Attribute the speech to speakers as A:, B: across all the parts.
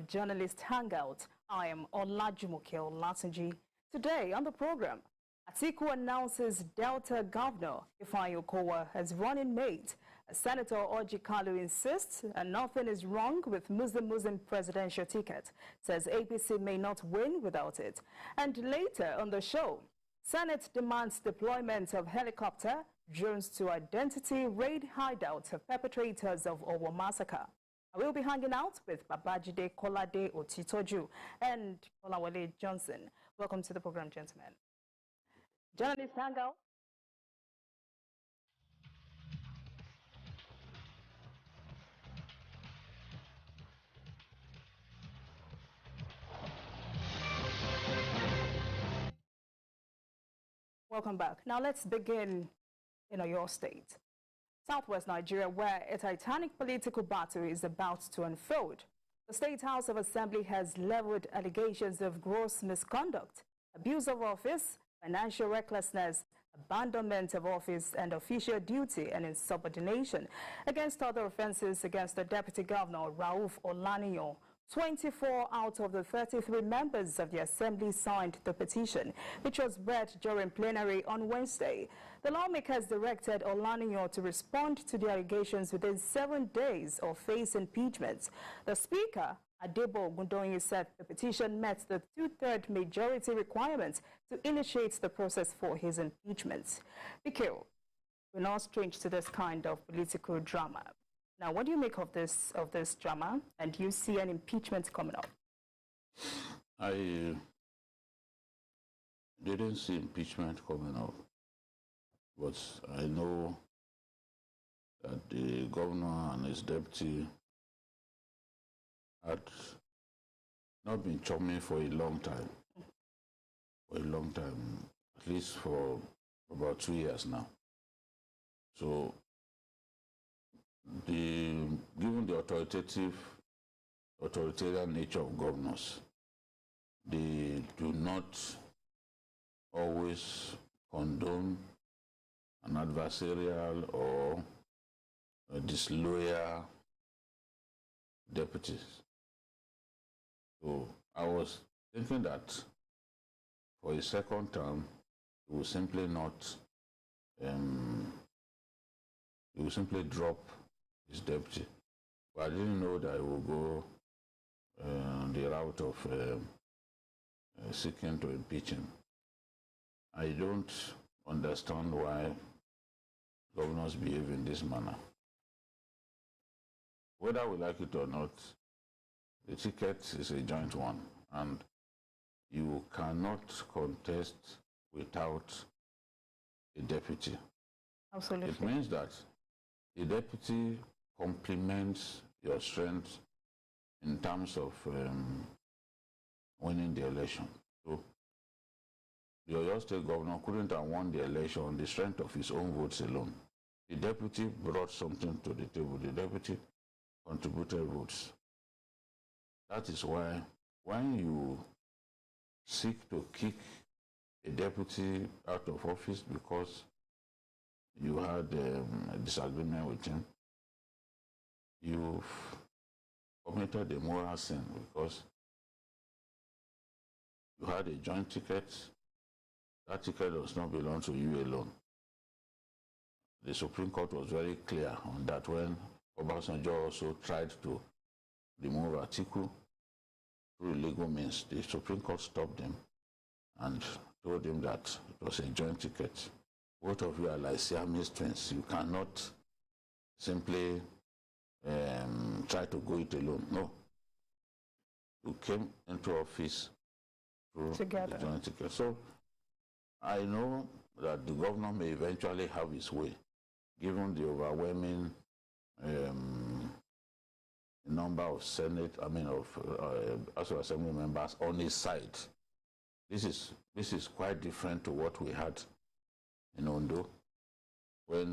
A: Journalist Hangout. I am Olajumoke Olatunji. Today on the program, Atiku announces Delta Governor Ifeanyi Okowa as running mate. Senator Orji Kalu insists nothing is wrong with Muslim presidential ticket. Says APC may not win without it. And later on the show, Senate demands deployment of helicopter drones to identity raid hideouts of perpetrators of Owo massacre. I will be hanging out with Babajide Kolade Otitoju and Olawale Johnson. Welcome to the program, gentlemen. Journalist Hangout. Welcome back. Now let's begin in Oyo State, Southwest Nigeria, where a titanic political battle is about to unfold. The State House of Assembly has leveled allegations of gross misconduct, abuse of office, financial recklessness, abandonment of office and official duty, and insubordination against other offenses against the Deputy Governor, Rauf Olaniyan. 24 out of the 33 members of the Assembly signed the petition, which was read during plenary on Wednesday. The lawmakers directed Olaniyan to respond to the allegations within 7 days or face impeachment. The Speaker, Adebo Ogundoyin, said the petition met the two-thirds majority requirement to initiate the process for his impeachment. Mikhail, we're not strange to this kind of political drama. Now, what do you make of this drama, and do you see an impeachment coming up?
B: I didn't see impeachment coming up, but I know that the governor and his deputy had not been chummy for a long time. At least for about 2 years now. So, given the authoritarian nature of governors, they do not always condone an adversarial or a disloyal deputies. So I was thinking that for a second term, he will simply drop his deputy. But I didn't know that he would go the route of seeking to impeach him. I don't understand why governors behave in this manner. Whether we like it or not, the ticket is a joint one, and you cannot contest without a deputy.
A: Absolutely.
B: It means that the deputy complements your strength in terms of winning the election. So the Oyo State governor couldn't have won the election on the strength of his own votes alone. The deputy brought something to the table. The deputy contributed votes. That is why when you seek to kick a deputy out of office because you had a disagreement with him, you've committed a moral sin because you had a joint ticket. That ticket does not belong to you alone. The Supreme Court was very clear on that when Obasanjo also tried to remove Atiku through legal means. The Supreme Court stopped him and told him that it was a joint ticket. Both of you are like Siamese twins. You cannot simply try to go it alone. No. You came into office through
A: together.
B: The joint ticket. So I know that the governor may eventually have his way, given the overwhelming number of House of Assembly members on his side. This is quite different to what we had in Ondo, when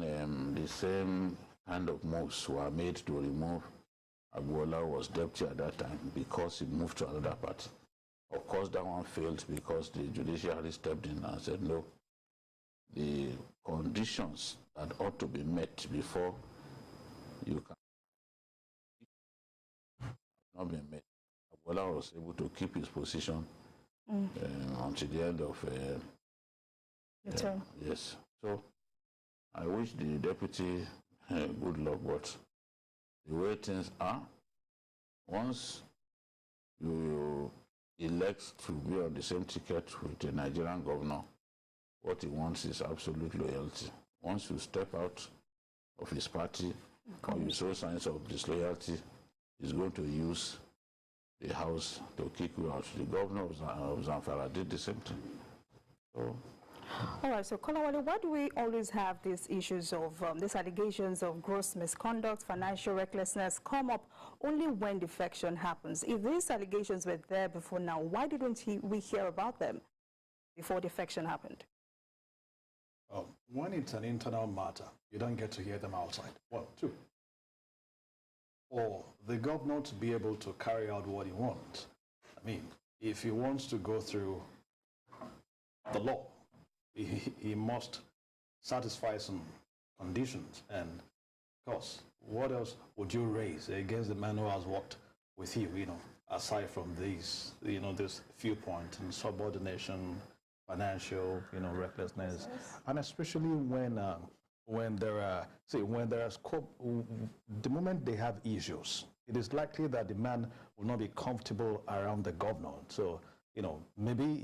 B: the same kind of moves were made to remove Agboola was deputy at that time because he moved to another party. Of course, that one failed because the judiciary stepped in and said, no, the conditions that ought to be met before you can not be met. Bola was able to keep his position until the end of
A: the term.
B: Yes. So I wish the deputy good luck, but the way things are, once you elect to be on the same ticket with a Nigerian governor, what he wants is absolute loyalty. Once you step out of his party or you show signs of disloyalty, he's going to use the house to kick you out. The governor of Zamfara did the same thing. So,
A: all right, so Kolawole, why do we always have these issues of these allegations of gross misconduct, financial recklessness come up only when defection happens? If these allegations were there before now, why didn't we hear about them before defection happened?
C: When it's an internal matter, you don't get to hear them outside. 1, 2. Or the governor to be able to carry out what he wants. I mean, if he wants to go through the law, he must satisfy some conditions. And of course, what else would you raise against the man who has worked with you, aside from these, this few points in subordination, financial, recklessness, and especially when there are scope, the moment they have issues, it is likely that the man will not be comfortable around the governor. So, maybe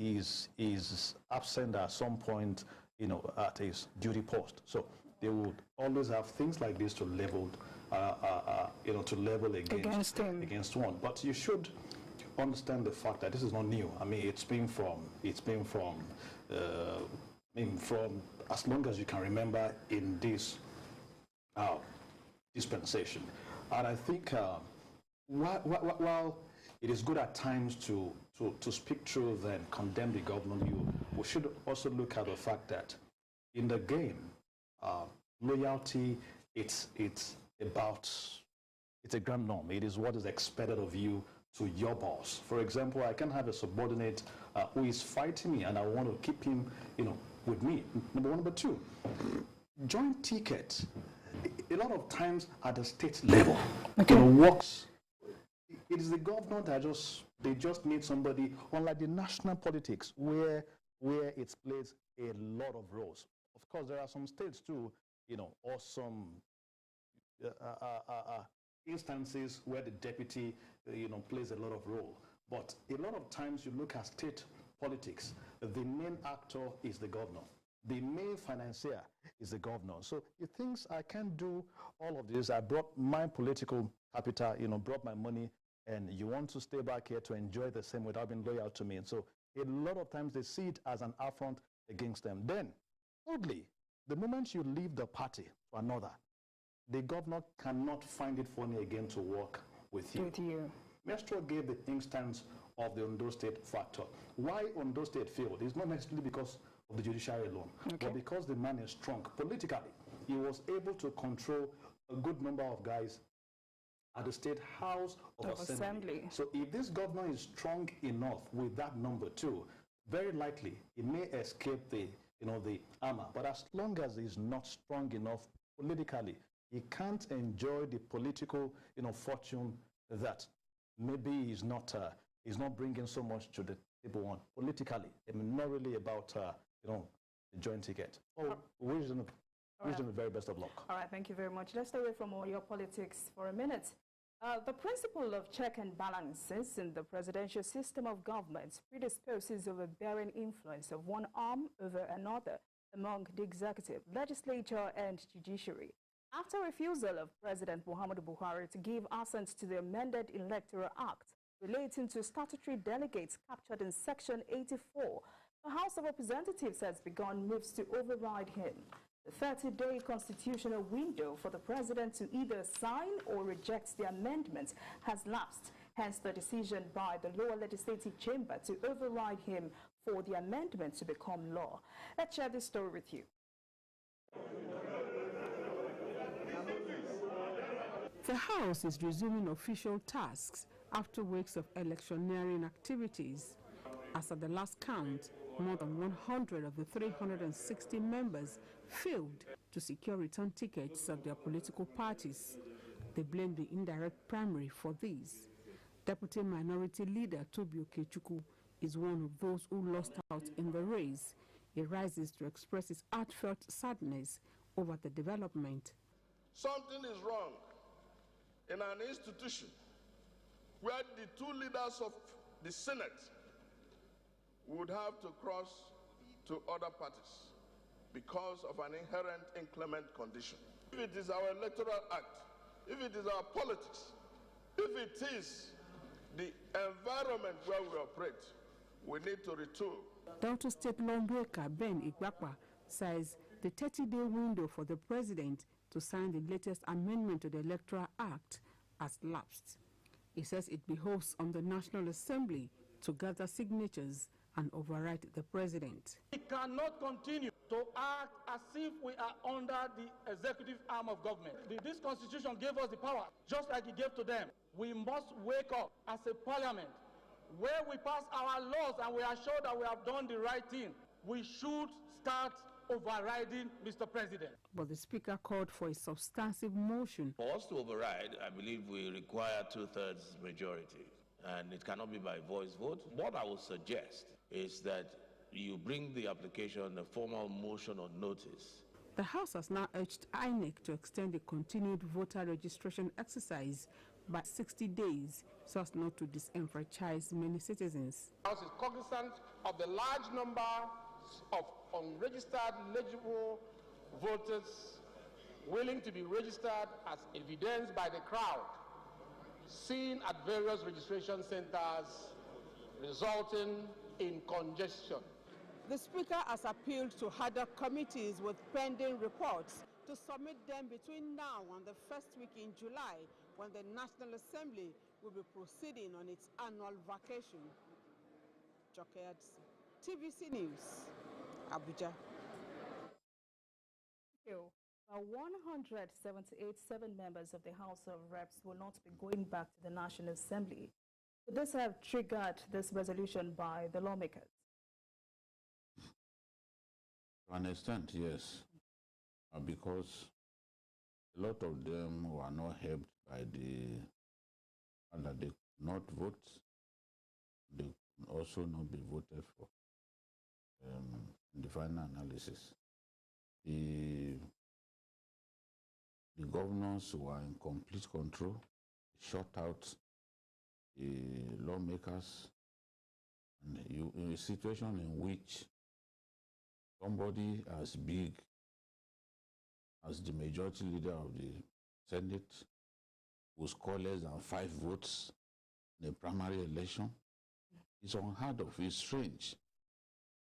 C: he's absent at some point, at his duty post. So they would always have things like this to level, against one. But you should understand the fact that this is not new. I mean, it's been from as long as you can remember in this dispensation. And I think while it is good at times to speak truth and condemn the government, we should also look at the fact that in the game, loyalty, it's a grand norm. It is what is expected of you to your boss. For example, I can have a subordinate who is fighting me, and I want to keep him, with me. Number 1. Number 2, joint ticket. A lot of times at the state level, works. It is the governor that they just need somebody. Unlike the national politics, where it plays a lot of roles. Of course, there are some states too, or some instances where the deputy, plays a lot of role. But a lot of times you look at state politics, the main actor is the governor. The main financier is the governor. So he thinks I can't do all of this. I brought my political capital, brought my money, and you want to stay back here to enjoy the same without being loyal to me. And so a lot of times they see it as an affront against them. Then, thirdly, the moment you leave the party to another, the governor cannot find it funny again to work with you. Mestro gave the instance of the Ondo State factor. Why Ondo State failed is not necessarily because of the judiciary alone, but because the man is strong politically. He was able to control a good number of guys at the State House of Assembly. So if this governor is strong enough with that number too, very likely he may escape the armor. But as long as he's not strong enough politically, he can't enjoy the political fortune that maybe he's not bringing so much to the table on politically. I mean, not really about the joint ticket. Wish them the very best of luck.
A: All right, thank you very much. Let's stay away from all your politics for a minute. The principle of check and balances in the presidential system of government predisposes overbearing influence of one arm over another among the executive, legislature, and judiciary. After refusal of President Muhammadu Buhari to give assent to the amended Electoral Act relating to statutory delegates captured in Section 84, the House of Representatives has begun moves to override him. The 30-day constitutional window for the president to either sign or reject the amendment has lapsed, hence the decision by the lower legislative chamber to override him for the amendment to become law. Let's share this story with you.
D: The House is resuming official tasks after weeks of electioneering activities. As at the last count, more than 100 of the 360 members failed to secure return tickets of their political parties. They blame the indirect primary for this. Deputy Minority Leader Tobi Okechukwu is one of those who lost out in the race. He rises to express his heartfelt sadness over the development.
E: Something is wrong in an institution where the two leaders of the Senate would have to cross to other parties because of an inherent inclement condition. If it is our Electoral Act, if it is our politics, if it is the environment where we operate, we need to retool.
D: Delta State lawmaker Ben Igbakwa says the 30-day window for the president to sign the latest amendment to the Electoral Act has lapsed. He says it behoves on the National Assembly to gather signatures and override the president.
F: We cannot continue to act as if we are under the executive arm of government. This constitution gave us the power, just like it gave to them. We must wake up as a parliament where we pass our laws and we are sure that we have done the right thing. We should start overriding Mr. President.
D: But the Speaker called for a substantive motion.
G: For us to override, I believe we require 2/3 majority, and it cannot be by voice vote. What I would suggest is that you bring the application a formal motion or notice.
D: The House has now urged INEC to extend the continued voter registration exercise by 60 days so as not to disenfranchise many citizens.
F: The House is cognizant of the large number of unregistered eligible voters willing to be registered, as evidenced by the crowd seen at various registration centers, resulting in congestion.
D: The Speaker has appealed to other committees with pending reports to submit them between now and the first week in July, when the National Assembly will be proceeding on its annual vacation. TVC News, Abuja.
A: Thank you. 178 members of the House of Reps will not be going back to the National Assembly. Would this have triggered this resolution by the lawmakers?
B: To an extent, yes, because a lot of them were not helped by the fact that they could not vote. They could also not be voted for in the final analysis. The governors were in complete control, shut out the lawmakers, and in a situation in which somebody as big as the majority leader of the Senate will score less than 5 votes in a primary election, it's unheard of, it's strange.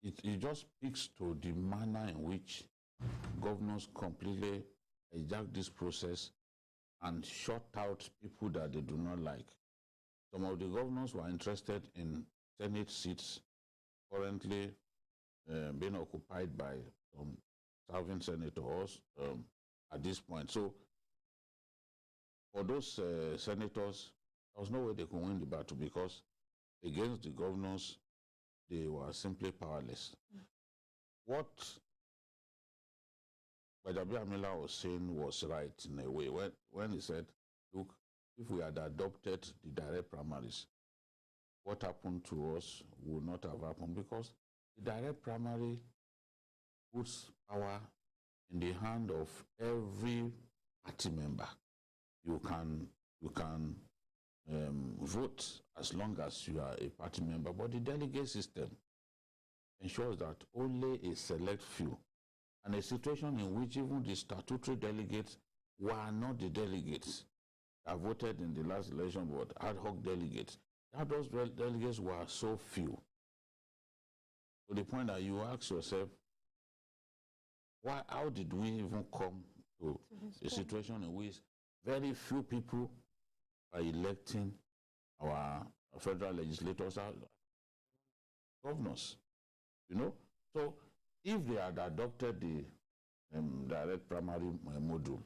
B: It just speaks to the manner in which governors completely hijack this process and shut out people that they do not like. Some of the governors were interested in Senate seats currently being occupied by some serving senators at this point. So for those senators, there was no way they could win the battle because against the governors, they were simply powerless. What Bajabi Amila was saying was right in a way when he said, look, if we had adopted the direct primaries, what happened to us would not have happened, because the direct primary puts power in the hand of every party member. You can vote as long as you are a party member, but the delegate system ensures that only a select few, and a situation in which even the statutory delegates were not the delegates that voted in the last election, but ad hoc delegates. Those delegates were so few, to the point that you ask yourself, how did we even come to a situation in which very few people are electing our federal legislators as governors? You know, so if they had adopted the direct primary module,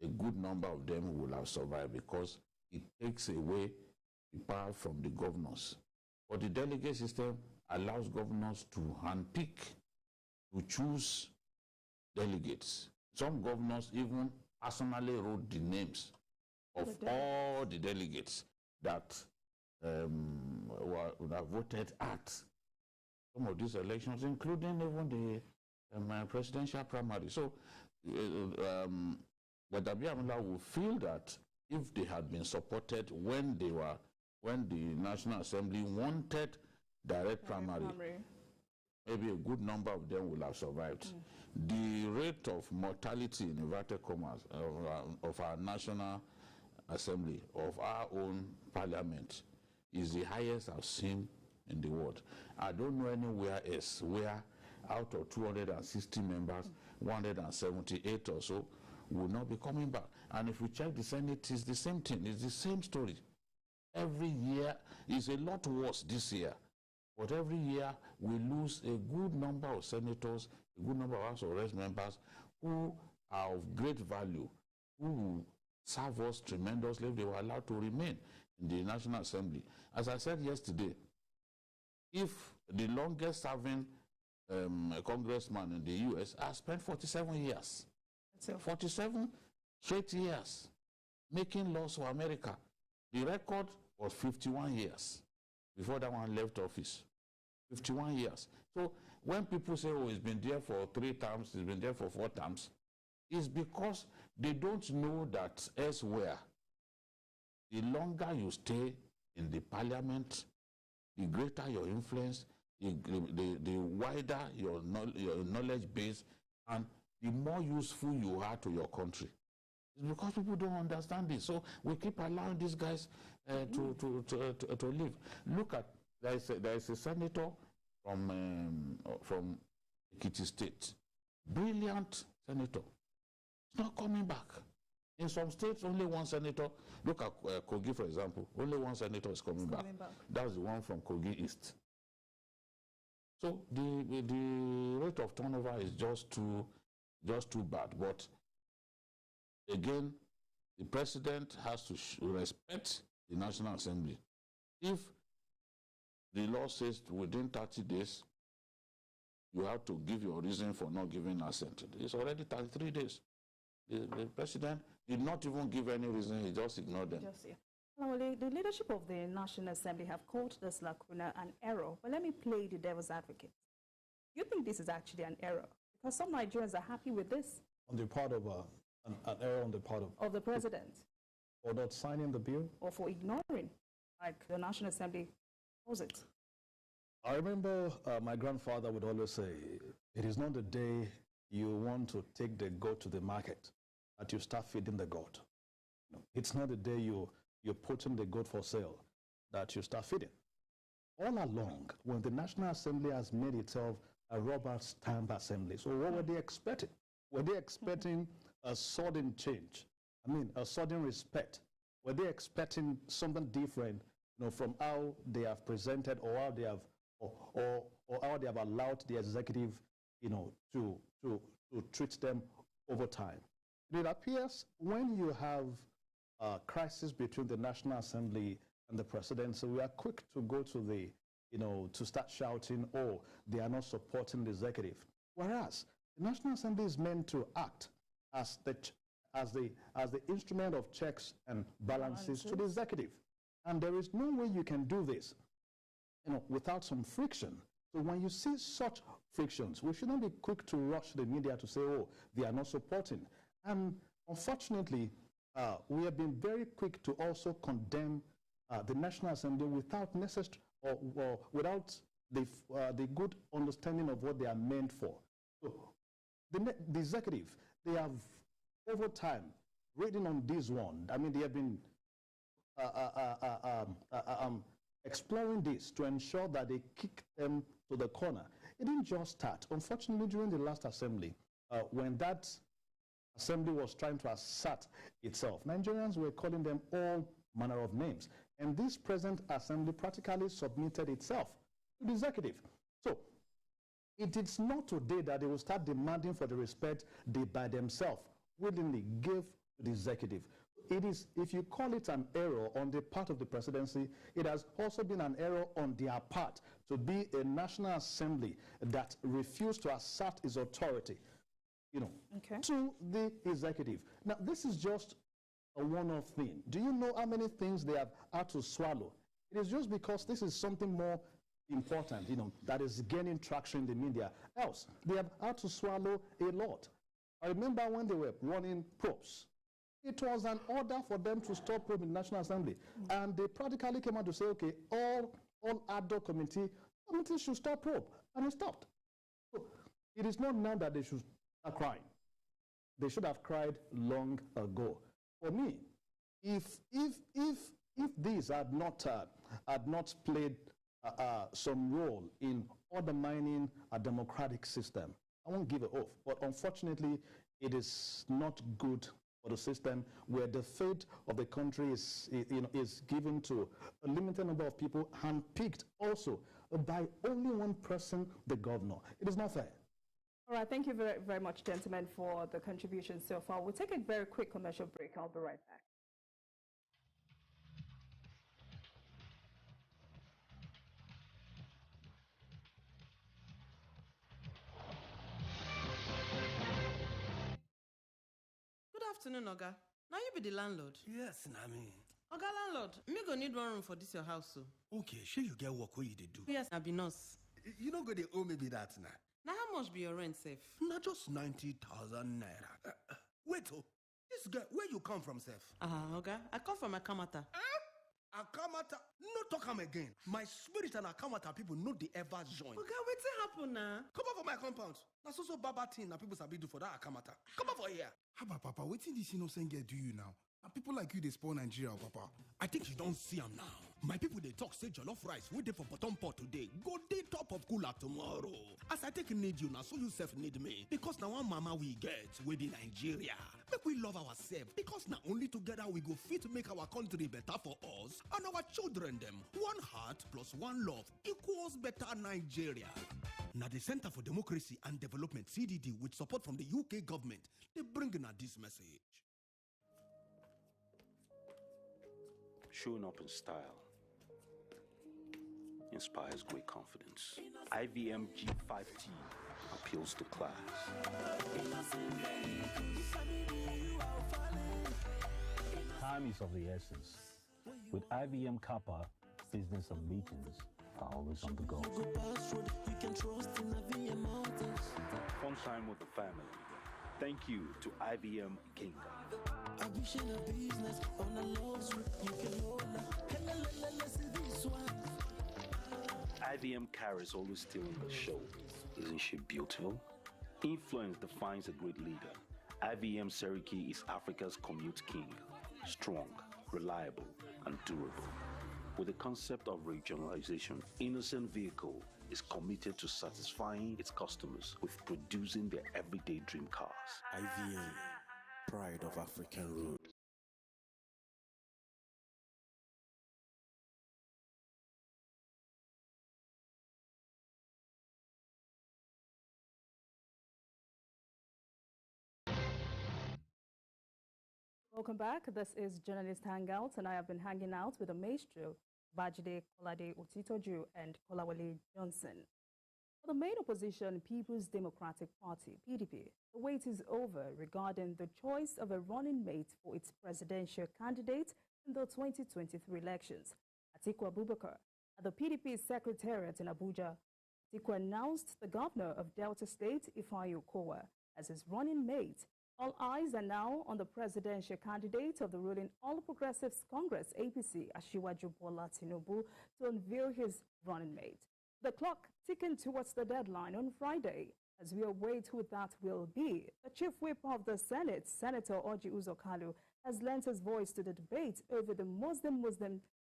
B: a good number of them will have survived, because it takes away the power from the governors. But the delegate system allows governors to handpick, to choose delegates. Some governors even personally wrote the names of all the delegates that would have voted at some of these elections, including even the presidential primary. So, but Abiamila will feel that if they had been supported when the National Assembly wanted direct primary, maybe a good number of them will have survived. The rate of mortality, in inverted commas, of our National Assembly, of our own parliament, is the highest I've seen in the world. I don't know anywhere else where out of 260 members, 178 or so will not be coming back. And if we check the Senate, it's the same thing. It's the same story. Every year is a lot worse this year. But every year we lose a good number of senators, a good number of House of Reps members who are of great value, who will serve us tremendously if they were allowed to remain in the National Assembly. As I said yesterday, if the longest serving congressman in the U.S. has spent 47 years, 47 straight years, making laws for America. The record was 51 years before that one left office. 51 years. So when people say, oh, he's been there for 3 terms, he's been there for 4 terms, it's because they don't know that elsewhere, the longer you stay in the parliament, the greater your influence, the wider your knowledge base, and the more useful you are to your country. It's because people don't understand this. So we keep allowing these guys to live. Look at, there is a senator from Ekiti State, brilliant senator. It's not coming back. In some states, only one senator. Look at Kogi, for example. Only one senator is coming back. That's the one from Kogi East. So the rate of turnover is just too bad. But again, the president has to respect the National Assembly. If the law says within 30 days, you have to give your reason for not giving assent. It's already 33 days. The president did not even give any reason, he just ignored them.
A: Well, the leadership of the National Assembly have called this lacuna an error. But let me play the devil's advocate. Do you think this is actually an error? Because some Nigerians are happy with this.
C: On the part of an error on the part
A: of the president.
C: Or not signing the bill?
A: Or for ignoring, like the National Assembly calls it.
C: I remember my grandfather would always say, it is not the day you want to take the goat to the market that you start feeding the goat. No, it's not the day you're putting the goat for sale that you start feeding. All along, when the National Assembly has made itself a rubber stamp assembly, so what were they expecting? Were they expecting a sudden change? I mean, a sudden respect? Were they expecting something different, from how they have presented or how they have, or how they have allowed the executive, to treat them over time? It appears when you have a crisis between the National Assembly and the presidency, we are quick to go to the, to start shouting, oh, they are not supporting the executive. Whereas the National Assembly is meant to act as the instrument of checks and balances to the executive. And there is no way you can do this, without some friction. So when you see such frictions, we shouldn't be quick to rush the media to say, oh, they are not supporting. And unfortunately, we have been very quick to also condemn the National Assembly without without the good understanding of what they are meant for. So the executive, they have over time, reading on this one, I mean, they have been exploring this to ensure that they kick them to the corner. It didn't just start. Unfortunately, during the last assembly, when that assembly was trying to assert itself, Nigerians were calling them all manner of names. And this present assembly practically submitted itself to the executive. So it is not today that they will start demanding for the respect they by themselves willingly give to the executive. It is, if you call it an error on the part of the presidency, it has also been an error on their part to be a National Assembly that refused to assert its authority, to the executive. Now, this is just a one-off thing. Do you know how many things they have had to swallow It is just because this is something more important, that is gaining traction in the media. Else, they have had to swallow a lot. I remember when they were running probes. It was an order for them to stop probe in the National Assembly. And they practically came out to say, okay, all ad hoc committee should stop probe. And it stopped. So it is not now that they should start crying. They should have cried long ago. For me, if these had not played some role in undermining a democratic system, I won't give it off. But unfortunately, it is not good for the system where the fate of the country is given to a limited number of people, handpicked also by only one person, the governor. It is not fair.
A: All right, thank you very, very much, gentlemen, for the contribution so far. We'll take a very quick commercial break. I'll be right back.
H: Good afternoon, Oga. Now you be the landlord.
I: Yes, Nami.
H: Oga landlord, me go need one room for this your house, so.
I: Okay, sure you get work where you dey do.
H: Yes, I be nurse.
I: You don't go dey owe me be that now.
H: Now how much be your rent, safe?
I: Not just 90,000 naira. Wait, this guy, where you come from, Sef?
H: Oga, I come from Akamata.
I: Akamata? No talk am again. My spirit and Akamata people no dey ever join.
H: Oga, wetin happen now?
I: Come over for my compound. Na so baba thing na people sabi do for that Akamata. Come over here.
J: Haba, Papa, wetin this innocent girl do you now? And people like you, they spoil Nigeria, Papa.
I: I think you don't see him now. My people, they talk, say jollof rice, we dey for bottom pot today. Go dey top of cooler tomorrow. As I take need you now, so you self need me. Because now one mama we get, we be Nigeria. Make we love ourselves. Because now only together we go fit make our country better for us and our children them. One heart plus one love equals better Nigeria. Now the Center for Democracy and Development, CDD, with support from the UK government, they bring in this message.
K: Showing up in style inspires great confidence. IVM G5T appeals to class.
L: Time is of the essence. With IVM Kappa, business and meetings are always on the go.
K: Fun time with the family. Thank you to IVM Kingdom. IVM Kara is always stealing the show. Isn't she beautiful? Influence defines a great leader. IVM Seriki is Africa's commute king. Strong, reliable, and durable. With the concept of regionalization, Innocent Vehicle is committed to satisfying its customers with producing their everyday dream cars.
M: IVM, pride of African road.
A: Welcome back. This is Journalist Hangout, and I have been hanging out with the maestro, Bajide Kolade Otitoju and Kolawole Johnson. For the main opposition, People's Democratic Party, PDP, the wait is over regarding the choice of a running mate for its presidential candidate in the 2023 elections. Atiku Abubakar, at the PDP Secretariat in Abuja, Atiku announced the governor of Delta State, Ifeanyi Okowa, as his running mate. All eyes are now on the presidential candidate of the ruling All Progressives Congress, APC, Asiwaju Bola Tinubu, to unveil his running mate. The clock ticking towards the deadline on Friday as we await who that will be. The chief whip of the Senate, Senator Orji Kalu, has lent his voice to the debate over the Muslim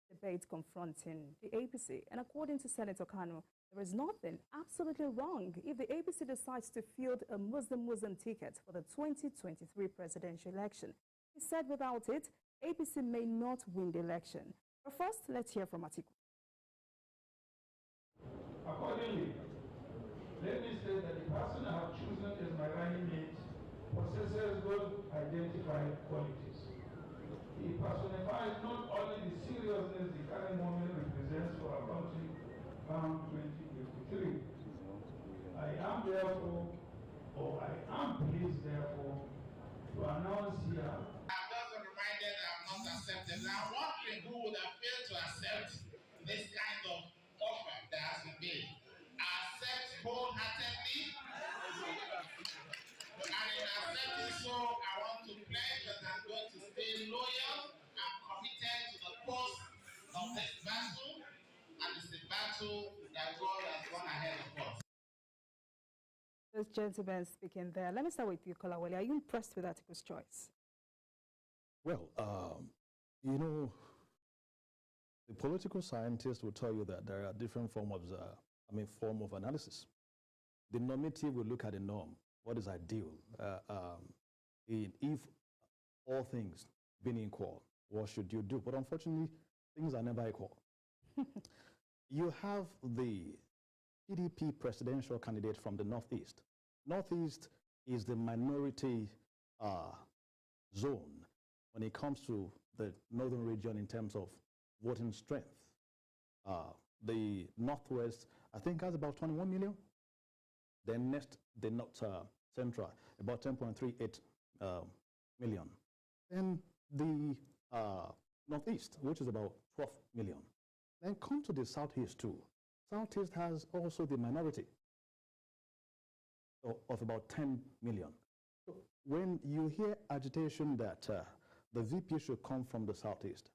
A: debate confronting the APC. And according to Senator Kanu, there is nothing absolutely wrong if the APC decides to field a Muslim ticket for the 2023 presidential election. He said without it, APC may not win the election. But first, let's hear from Atiku.
N: Accordingly, let me say that the person I have chosen as my running mate possesses good identified qualities. He personifies not only the seriousness the current moment represents for our country come 2053. I am pleased therefore to announce here.
O: I'm just reminded that I'm not accepted. Now, wondering who would have failed to accept battle that God has gone ahead of us.
A: This gentleman speaking there. Let me start with you, Kolawole. Are you impressed with Atiku's choice?
C: Well, you know, the political scientists will tell you that there are different form of analysis. The normative will look at the norm. What is ideal? If all things being equal, what should you do? But unfortunately, things are never equal. You have the PDP presidential candidate from the Northeast. Northeast is the minority zone when it comes to the northern region in terms of voting strength. The Northwest, I think, has about 21 million. Then next, the North Central, about 10.38 million. Then the Northeast, which is about 12 million. Then come to the Southeast too. Southeast has also the minority of about 10 million. So when you hear agitation that the VP should come from the Southeast,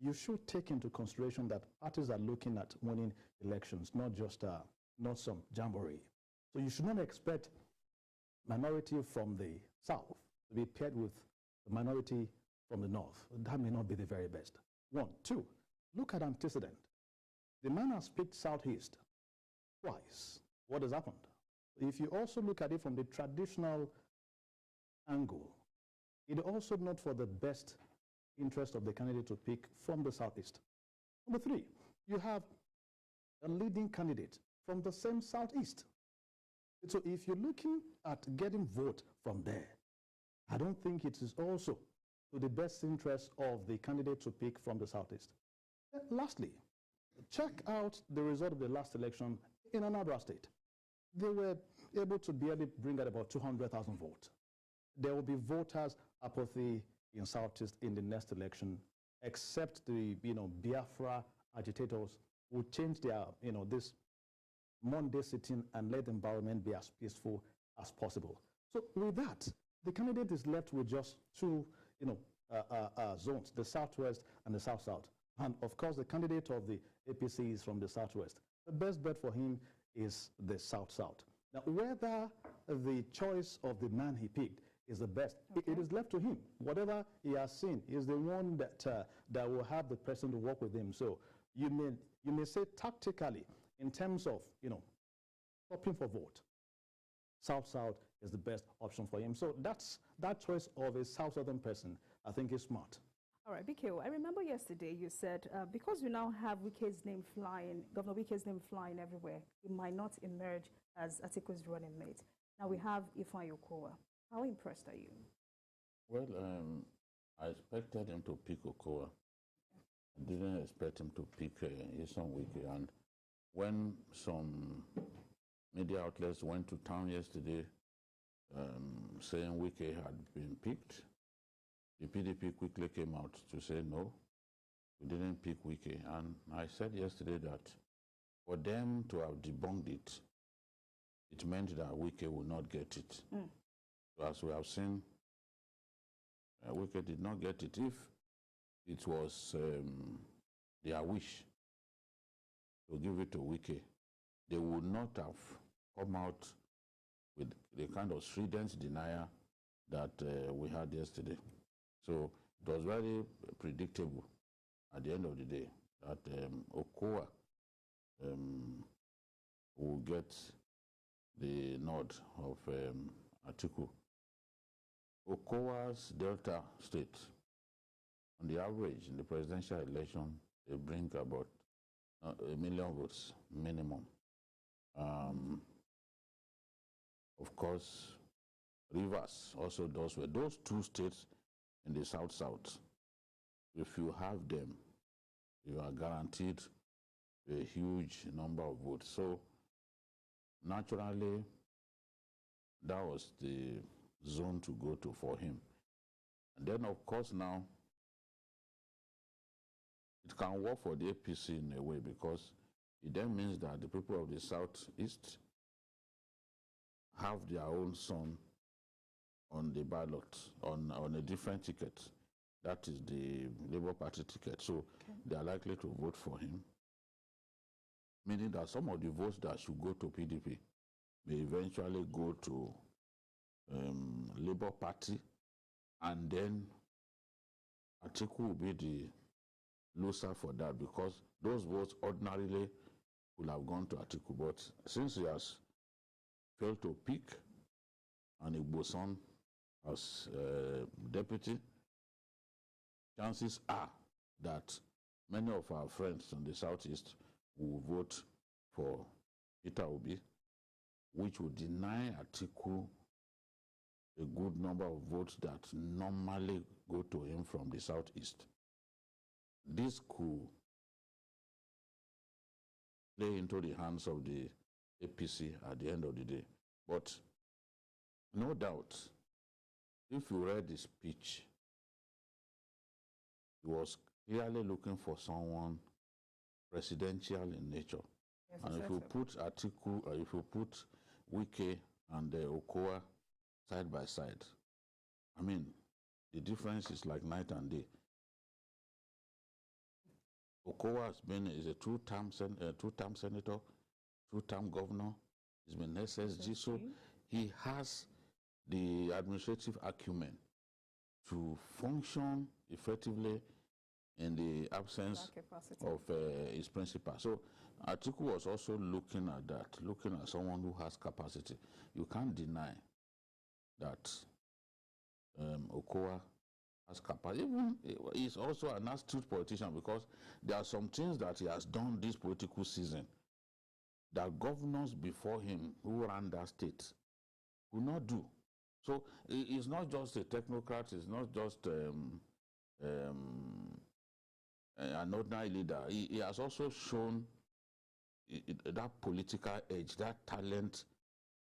C: you should take into consideration that parties are looking at winning elections, not just not some jamboree. So you should not expect minority from the South to be paired with the minority from the North. That may not be the very best. One. Two, look at antecedent. The man has picked Southeast twice. What has happened? If you also look at it from the traditional angle, it also not for the best interest of the candidate to pick from the Southeast. Number three, you have a leading candidate from the same Southeast. So if you're looking at getting vote from there, I don't think it is also to the best interest of the candidate to pick from the Southeast. Lastly, check out the result of the last election in Anambra State. They were able to barely bring out about 200,000 votes. There will be voters apathy in Southeast in the next election, except the Biafra agitators who change their this Monday sitting and let the environment be as peaceful as possible. So with that, the candidate is left with just two zones, the Southwest and the South-South. And of course, the candidate of the APC is from the Southwest. The best bet for him is the South-South. Now, whether the choice of the man he picked is the best, it is left to him. Whatever he has seen is the one that will have the person to work with him. So you may say tactically, in terms of stopping for vote, South-South is the best option for him. So that choice of a South-Southern person, I think, is smart.
A: All right, BK, I remember yesterday you said because we now have Wike's name flying, Governor Wike's name flying everywhere, he might not emerge as Atiku's running mate. Now we have Ifeanyi Okowa. How impressed are you?
B: Well, I expected him to pick Okowa. I didn't expect him to pick Nyesom Wike. And when some media outlets went to town yesterday saying Wike had been picked, the PDP quickly came out to say, no, we didn't pick Wike. And I said yesterday that for them to have debunked it, it meant that Wike would not get it. So as we have seen, Wike did not get it. If it was their wish to give it to Wike, they would not have come out with the kind of strident denial that we had yesterday. So it was very predictable at the end of the day that Okowa will get the nod of Atiku. Okowa's Delta State, on the average, in the presidential election, they bring about 1 million votes minimum. Of course, Rivers also does well. Those two states in the South-South, if you have them, you are guaranteed a huge number of votes. So, naturally, that was the zone to go to for him. And then, of course, now, it can work for the APC in a way because it then means that the people of the Southeast have their own son on the ballot, on a different ticket. That is the Labour Party ticket. So they are likely to vote for him. meaning that some of the votes that should go to PDP may eventually go to Labour Party, and then Atiku will be the loser for that, because those votes ordinarily would have gone to Atiku. But since he has failed to pick and Igboson as deputy, chances are that many of our friends in the Southeast will vote for Peter Obi, which would deny Atiku a good number of votes that normally go to him from the Southeast. This could play into the hands of the APC at the end of the day. But no doubt, if you read the speech, he was clearly looking for someone presidential in nature.
A: Yes,
B: and if you put Atiku, or if you put Wike and Okowa side by side, I mean, the difference is like night and day. Okowa is a two-term senator, two-term governor. He's been SSG, so he has the administrative acumen to function effectively in the absence of his principal. So Atiku was also looking at that, looking at someone who has capacity. You can't deny that Okowa has capacity. Even he's also an astute politician, because there are some things that he has done this political season that governors before him who ran that state will not do. So he's not just a technocrat, he's not just an ordinary leader. He has also shown that political edge, that talent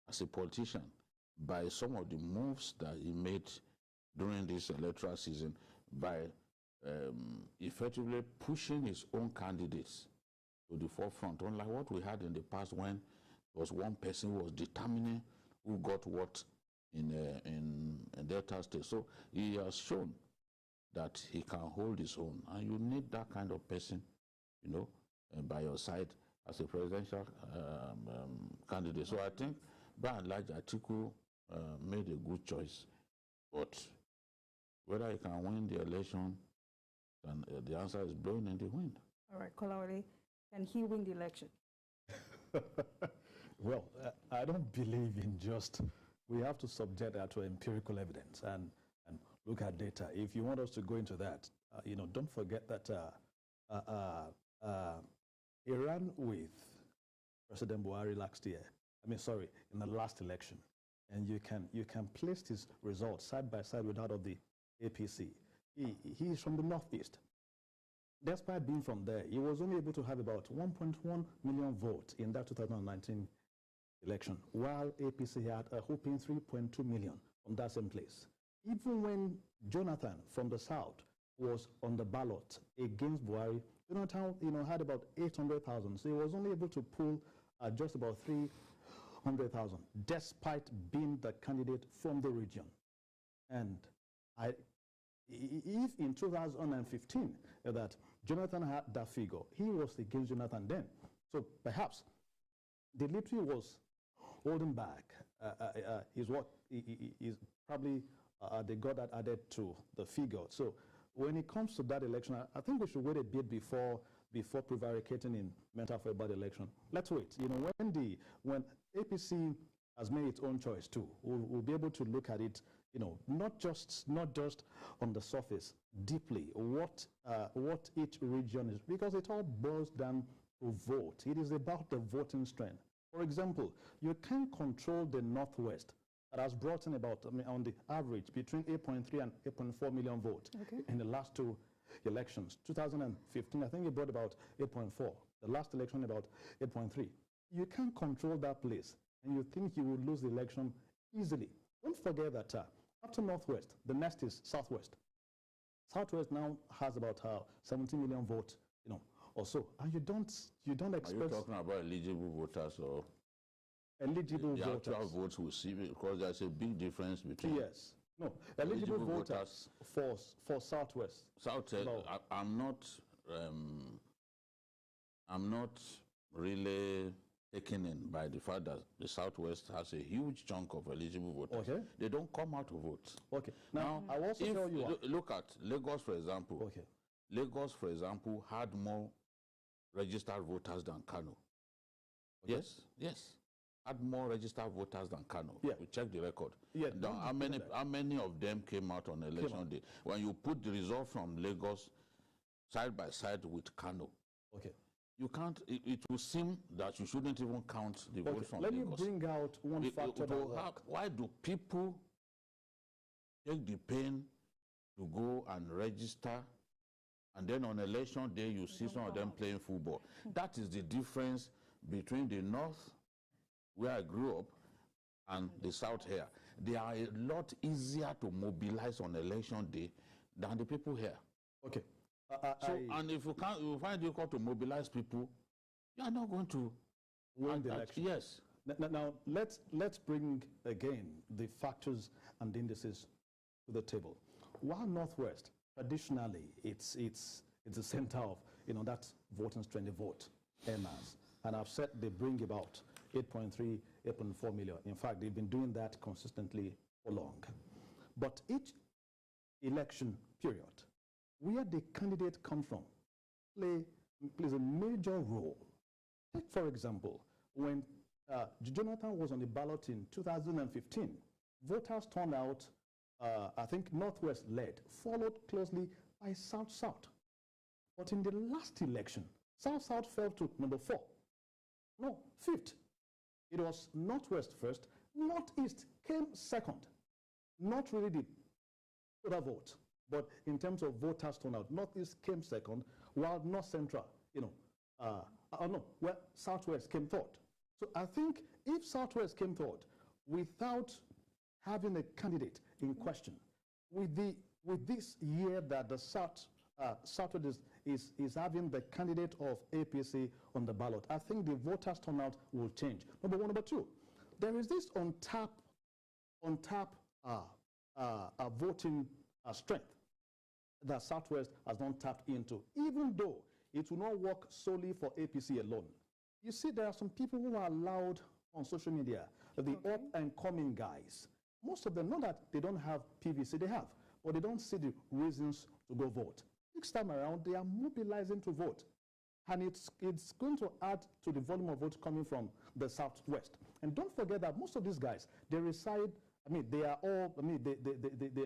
B: as a politician by some of the moves that he made during this electoral season, by effectively pushing his own candidates to the forefront, unlike what we had in the past when there was one person who was determining who got what in Delta State. So he has shown that he can hold his own, and you need that kind of person, you know, by your side as a presidential candidate. So I think, by and large, Atiku made a good choice, but whether he can win the election, and the answer is blowing in the wind.
A: All right, Kolawole, can he win the election?
C: Well, I don't believe in just, we have to subject that to empirical evidence and look at data. If you want us to go into that, you know, don't forget that he ran with President Buhari last year. In the last election, and you can place his results side by side with that of the APC. He is from the Northeast. Despite being from there, he was only able to have about 1.1 million votes in that 2019 election, while APC had a whopping 3.2 million from that same place. Even when Jonathan from the South was on the ballot against Buhari, Jonathan, had about 800,000. So he was only able to pull just about 300,000, despite being the candidate from the region. And if in 2015 that Jonathan had that figure, he was against Jonathan then. So perhaps the little was holding back is what is probably they got that added to the figure. So when it comes to that election, I think we should wait a bit before prevaricating in mental for about the election. Let's wait. When APC has made its own choice too, we'll be able to look at it. Not just on the surface, deeply, what each region is, because it all boils down to vote. It is about the voting strength. For example, you can't control the Northwest that has brought in about, on the average, between 8.3 and 8.4 million votes in the last two elections. 2015, I think it brought about 8.4. The last election, about 8.3. You can't control that place, and you think you will lose the election easily. Don't forget that after Northwest, the next is Southwest. Southwest now has about 17 million votes, or so. And you don't expect.
B: Are you talking about eligible voters or
C: eligible
B: the
C: voters?
B: Actual votes will see, because there's a big difference between.
C: Yes. No, eligible voters for Southwest.
B: Southwest. I'm not really taken in by the fact that the Southwest has a huge chunk of eligible voters.
C: Okay.
B: They don't come out to vote.
C: Okay. Now I will also tell you.
B: Look at Lagos, for example.
C: Okay.
B: Lagos, for example, had more registered voters than Kano. Okay. Yes, yes. Had more registered voters than Kano.
C: Yeah.
B: We check the record.
C: Yeah.
B: Now, how many of them came out on election day? When you put the result from Lagos side by side with Kano,
C: okay,
B: you can't. It will seem that you shouldn't even count the votes from
C: Let
B: Lagos.
C: me bring out one factor.
B: Why do people take the pain to go and register, and then on election day you see some of them playing football? That is the difference between the North, where I grew up, and the South here. They are a lot easier to mobilize on election day than the people here.
C: Okay.
B: And if you find it difficult to mobilize people, you are not going to
C: win the election.
B: Yes.
C: Now let's bring again the factors and indices to the table. While Northwest traditionally it's the center of that voting strength, the vote earners, and I've said they bring about 8.3, 8.4 million. In fact, they've been doing that consistently for long. But each election period, where the candidate comes from, plays a major role. Take, for example, when Jonathan was on the ballot in 2015, voters turned out, I think Northwest led, followed closely by South-South. But in the last election, South-South fell to number 4. No, 5th. It was Northwest first, Northeast came second. Not really the total vote, but in terms of voters turnout, Northeast came second, while North Central, Southwest came third. So I think if Southwest came third, without having a candidate in question, with this year that the Southwest is having the candidate of APC on the ballot, I think the voters turnout will change. Number one. Number two, there is this on tap voting strength that Southwest has not tapped into, even though it will not work solely for APC alone. You see, there are some people who are allowed on social media, the up and coming guys. Most of them, not that they don't have PVC, they have, but they don't see the reasons to go vote. Next time around, they are mobilizing to vote. And it's going to add to the volume of votes coming from the Southwest. And don't forget that most of these guys, they reside, they are all,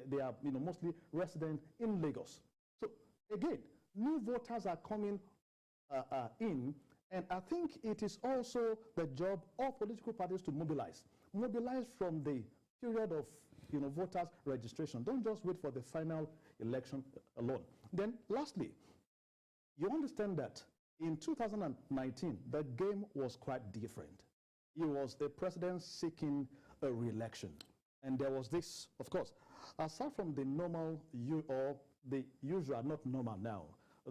C: they are mostly resident in Lagos. So again, new voters are coming in, and I think it is also the job of political parties to mobilize. Mobilize from the period of voters registration. Don't just wait for the final election alone. Then lastly, you understand that in 2019, the game was quite different. It was a president seeking a re-election. And there was this, of course, aside from the normal or the usual, not normal now,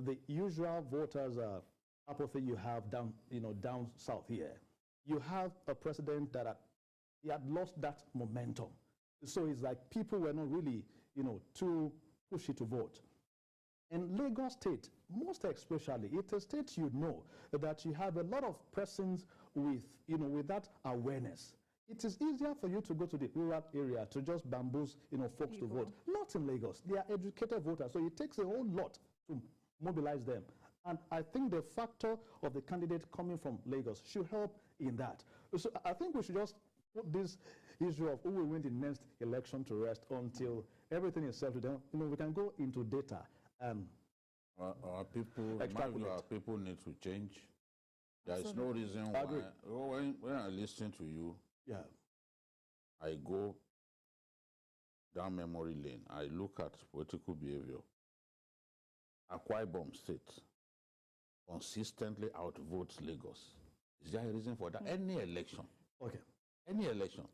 C: the usual voters apathy you have down south here. You have a president that he had lost that momentum. So it's like people were not really, too pushy to vote. And Lagos State, most especially, it's a state that you have a lot of persons with that awareness. It is easier for you to go to the rural area to just bamboozle, folks to vote. Not in Lagos. They are educated voters, so it takes a whole lot to mobilize them. And I think the factor of the candidate coming from Lagos should help in that. So I think we should just put this issue of who will win the next election to rest until everything is settled down. We can go into data.
B: Our people need to change. There is no reason why. When I listen to you, I go down memory lane. I look at political behavior. Akwa Ibom State consistently outvotes Lagos. Is there a reason for that? Any election.
C: Okay.
B: Any election.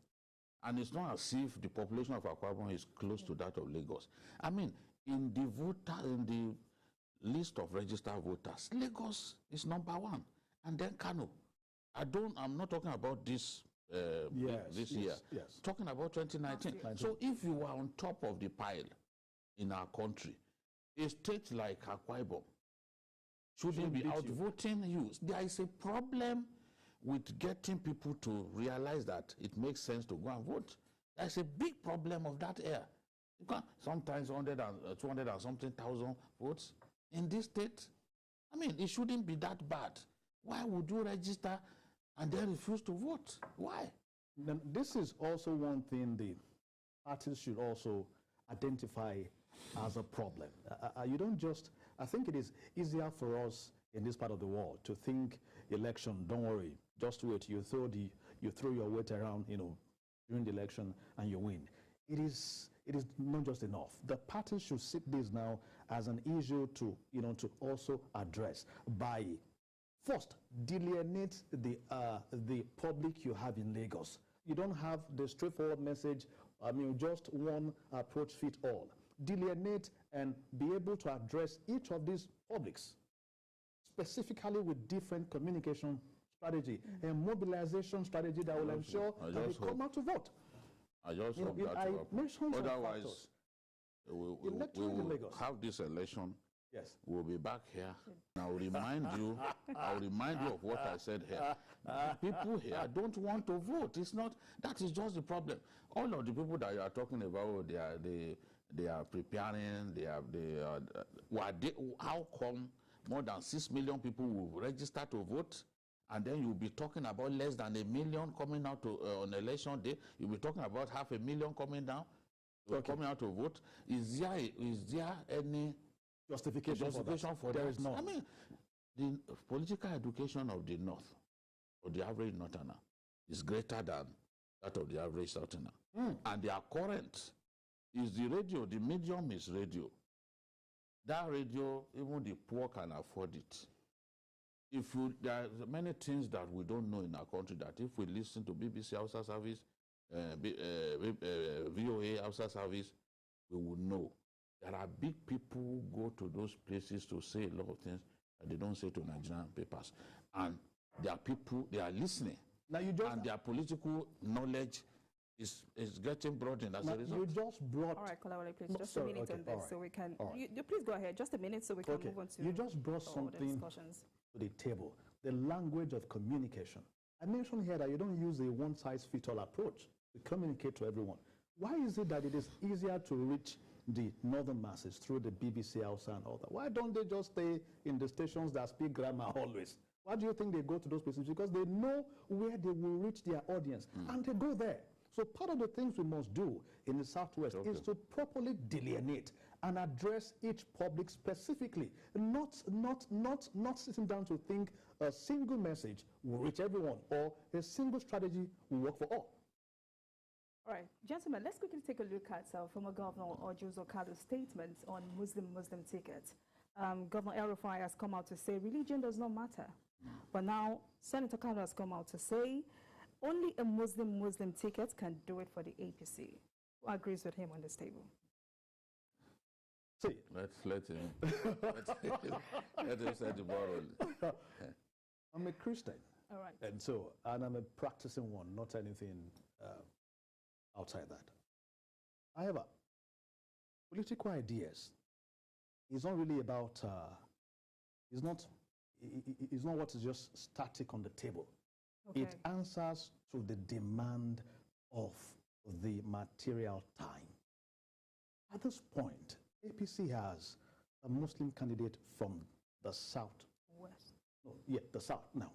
B: And it's not as if the population of Akwa Ibom is close to that of Lagos. In the list of registered voters, Lagos is number 1, and then Kano. I'm not talking about this this year.
C: Yes.
B: Talking about 2019. So if you are on top of the pile in our country, a state like Akwa Ibom shouldn't be outvoting you. There is a problem with getting people to realize that it makes sense to go and vote. There's a big problem of that here. You can sometimes 100 and 200 and something thousand votes in this state. I mean, it shouldn't be that bad. Why would you register and then refuse to vote? Why?
C: Then this is also one thing the parties should also identify as a problem. You don't just, I think it is easier for us in this part of the world to think election, don't worry, just wait, you throw your weight around, during the election and you win. It is not just enough. The parties should see this now as an issue to also address by first delineate the public you have in Lagos. You don't have the straightforward message, just one approach fit all. Delineate and be able to address each of these publics specifically with different communication strategy and mobilization strategy that will ensure that they come out to vote.
B: I just hope that
C: I mentioned some
B: otherwise
C: factors.
B: we will have this election.
C: Yes.
B: We'll be back here. And I'll remind you of what I said here. People here don't want to vote. It's not, that is just the problem. All of the people that you are talking about, they are preparing, how come more than 6 million people will register to vote? And then you'll be talking about less than 1 million coming out to, on election day. You'll be talking about 500,000 coming down, coming out to vote. Is there any justification for that? There is none. I mean, the political education of the North, or the average Northerner, is greater than that of the average Southerner. And their current is the radio. The medium is radio. That radio, even the poor can afford it. There are many things that we don't know in our country that if we listen to BBC Hausa Service, VOA Hausa Service, we will know. There are big people who go to those places to say a lot of things that they don't say to Nigerian papers. And there are people, they are listening. Now and their political knowledge is getting broadened as a result.
C: You just brought...
A: All right, Kolawole, please, just a minute on this so we can... You please go ahead, just a minute so we can move on to...
C: You just brought something to the table, the language of communication. I mentioned here that you don't use a one-size-fits-all approach to communicate to everyone. Why is it that it is easier to reach the northern masses through the BBC Hausa and all that? Why don't they just stay in the stations that speak grammar always? Why do you think they go to those places? Because they know where they will reach their audience, and they go there. So part of the things we must do in the Southwest is to properly delineate and address each public specifically, not sitting down to think a single message will reach everyone or a single strategy will work for all.
A: All right, gentlemen, let's quickly take a look at former Governor Orji Kalu's statements on Muslim tickets. Governor El-Rufai has come out to say religion does not matter. But now Senator Kalu has come out to say only a Muslim ticket can do it for the APC. Who agrees with him on this table?
C: See,
B: let him say the ball.
C: I'm a Christian.
A: All right.
C: And I'm a practicing one, not anything outside that. However, political ideas is not really about, it's not what is just static on the table. Okay. It answers to the demand of the material time. At this point, APC has a Muslim candidate from the South.
A: West.
C: No, yeah, the South now.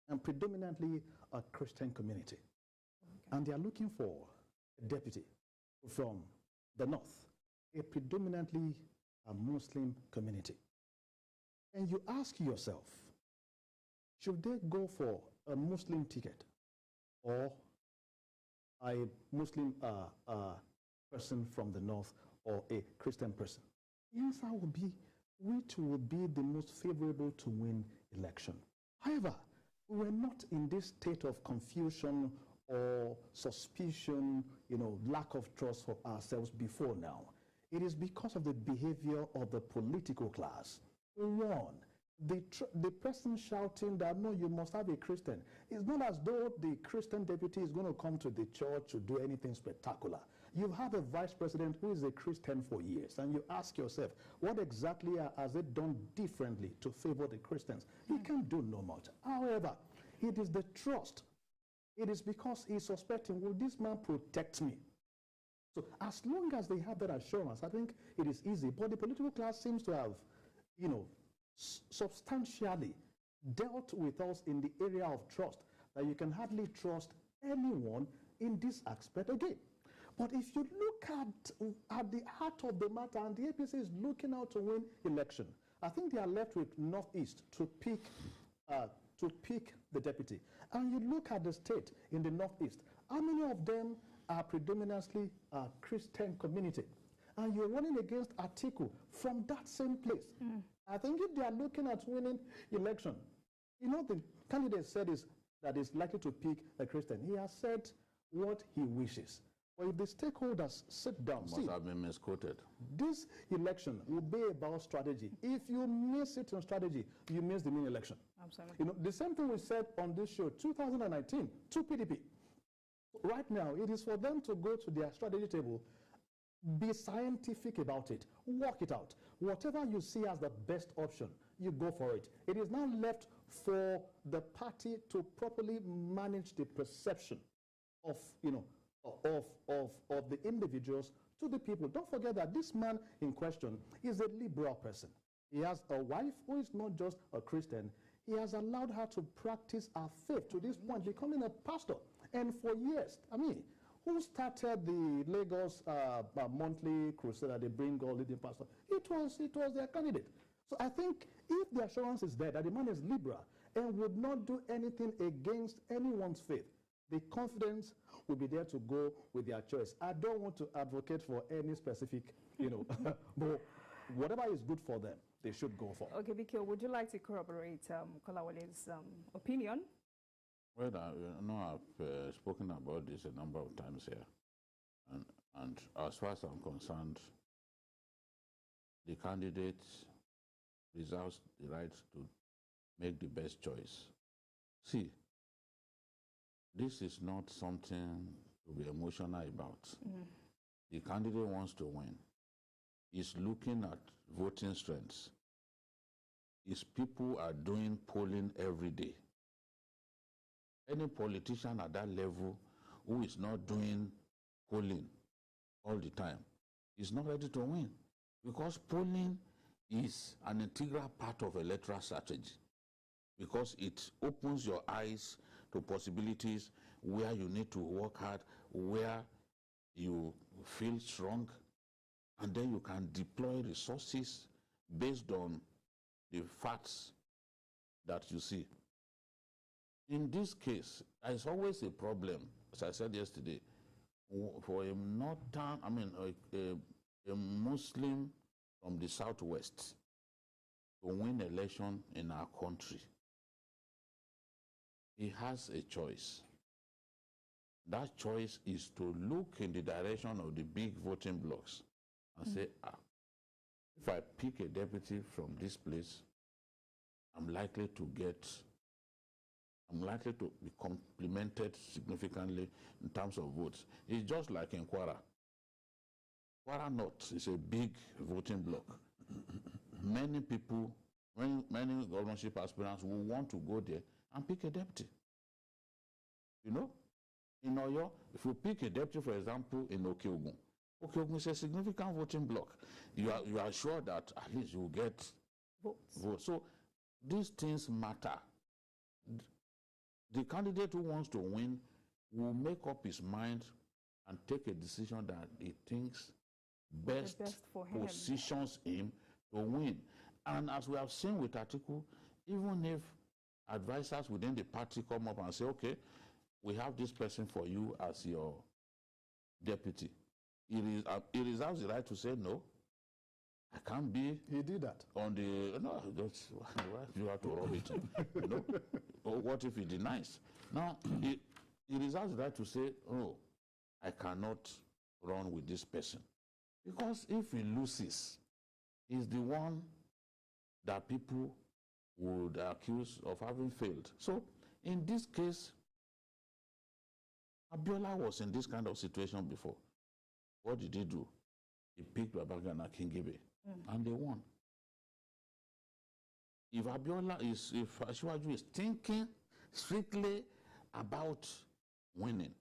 C: And predominantly a Christian community. Okay. And they are looking for a deputy from the North, a predominantly a Muslim community. And you ask yourself, should they go for a Muslim ticket or a Muslim person from the North or a Christian person? The answer would be which would be the most favorable to win election. However, we were not in this state of confusion or suspicion, lack of trust for ourselves before now. It is because of the behavior of the political class. One, the person shouting that, no, you must have a Christian. It's not as though the Christian deputy is going to come to the church to do anything spectacular. You've had a vice president who is a Christian for years, and you ask yourself, what exactly has it done differently to favor the Christians? He can't do no much. However, it is the trust. It is because he's suspecting, will this man protect me? So as long as they have that assurance, I think it is easy. But the political class seems to have, substantially dealt with us in the area of trust, that you can hardly trust anyone in this aspect again. But if you look at the heart of the matter, and the APC is looking out to win election, I think they are left with Northeast to pick the deputy. And you look at the state in the Northeast, how many of them are predominantly a Christian community? And you're running against Atiku from that same place. I think if they are looking at winning election, the candidate said that is likely to pick a Christian. He has said what he wishes. But if the stakeholders sit down,
B: must have been misquoted.
C: This election will be about strategy. If you miss it on strategy, you miss the main election.
A: Absolutely.
C: The same thing we said on this show, 2019, to PDP. Right now, it is for them to go to their strategy table, be scientific about it, work it out. Whatever you see as the best option, you go for it. It is now left for the party to properly manage the perception of, of the individuals to the people. Don't forget that this man in question is a liberal person. He has a wife who is not just a Christian. He has allowed her to practice her faith to this point, becoming a pastor. And for years, who started the Lagos monthly crusade that they bring all leading pastors? It was their candidate. So I think if the assurance is there that the man is liberal and would not do anything against anyone's faith, the confidence will be there to go with their choice. I don't want to advocate for any specific, but whatever is good for them, they should go for.
A: Okay, Bikio, would you like to corroborate Kolawale's opinion?
B: Well, I've spoken about this a number of times here. And as far as I'm concerned, the candidate reserves the right to make the best choice. See, this is not something to be emotional about. The candidate wants to win. He's looking at voting strengths. His people are doing polling every day. Any politician at that level who is not doing polling all the time is not ready to win, because polling is an integral part of electoral strategy, because it opens your eyes to possibilities where you need to work hard, where you feel strong, and then you can deploy resources based on the facts that you see. In this case, there's always a problem, as I said yesterday, for a northern, a Muslim from the southwest to win election in our country. He has a choice. That choice is to look in the direction of the big voting blocks and say, if I pick a deputy from this place, I'm likely to be complimented significantly in terms of votes. It's just like in Kwara. Kwara North is a big voting block. Many people, many governorship aspirants will want to go there and pick a deputy. In Oyo, if you pick a deputy, for example, in Okeogun, Okeogun is a significant voting block. You are sure that at least you will get votes. So these things matter. The candidate who wants to win will make up his mind and take a decision that he thinks best positions him to win. And as we have seen with Atiku, even if advisors within the party come up and say, okay, we have this person for you as your deputy, he reserves the right to say, no, I can't be.
C: He did that.
B: On the, no, that's why you have to rub it. Or what if he denies? Now, he reserves the right to say, oh, I cannot run with this person. Because if he loses, he's the one that people would accuse of having failed. So in this case, Abiola was in this kind of situation before. What did he do? He picked Babagana Kingibe, and they won. If Asiwaju is thinking strictly about winning,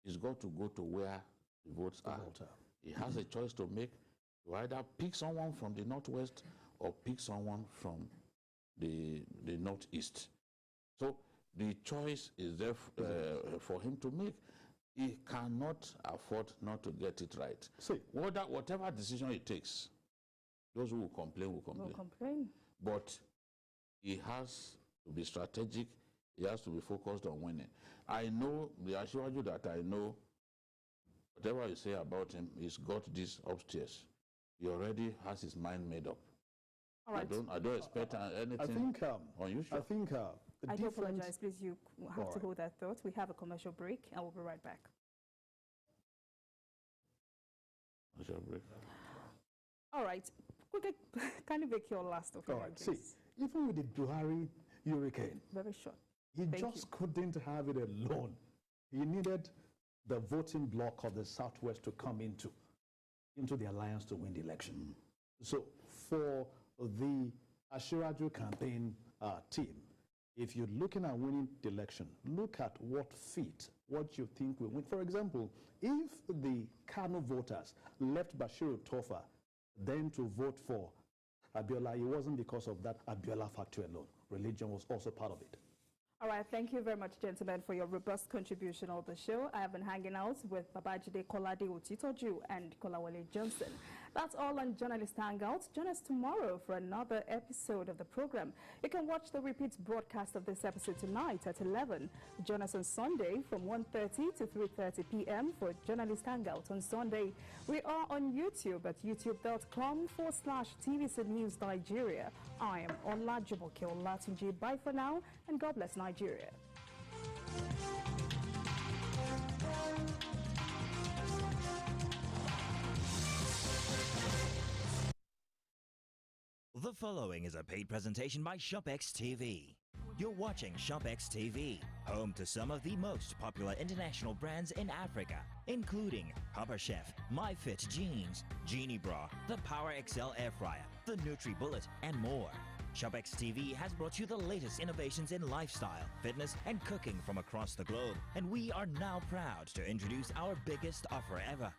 B: he's got to go to where the votes are. He has a choice to make, to either pick someone from the northwest or pick someone from the northeast. So the choice is there for him to make. He cannot afford not to get it right.
C: See,
B: whatever decision he takes, those who will complain. But he has to be strategic. He has to be focused on winning. I know, I assure you that I know, whatever you say about him, he's got this upstairs. He already has his mind made up.
A: All right.
B: I don't expect anything unusual.
C: I think
A: I do apologize. Please, you have to hold that thought. We have a commercial break, and we'll be right back.
B: Commercial break.
A: All right. Can you make your last opinion,
C: all right.
A: please?
C: See, even with the Buhari hurricane,
A: very short.
C: He just couldn't have it alone. He needed the voting bloc of the Southwest to come into the alliance to win the election. So for the Ashiraju campaign team, if you're looking at winning the election, look at what you think will win. For example, if the Kano voters left Bashiru Tofa then to vote for Abiola, it wasn't because of that Abiola factor alone. Religion was also part of it.
A: All right, thank you very much, gentlemen, for your robust contribution on the show. I have been hanging out with Babajide Kolade Otitoju and Kolawole Johnson. That's all on Journalist Hangout. Join us tomorrow for another episode of the program. You can watch the repeat broadcast of this episode tonight at 11. Join us on Sunday from 1:30 to 3:30 p.m. for Journalist Hangout on Sunday. We are on YouTube at youtube.com/TVC News Nigeria. I am Olajumoke Olatunji. Bye for now, and God bless Nigeria.
P: The following is a paid presentation by ShopX TV. You're watching ShopX TV, home to some of the most popular international brands in Africa, including Papa Chef, MyFit Jeans, Genie Bra, the Power XL Air Fryer, the NutriBullet, and more. ShopX TV has brought you the latest innovations in lifestyle, fitness, and cooking from across the globe, and we are now proud to introduce our biggest offer ever.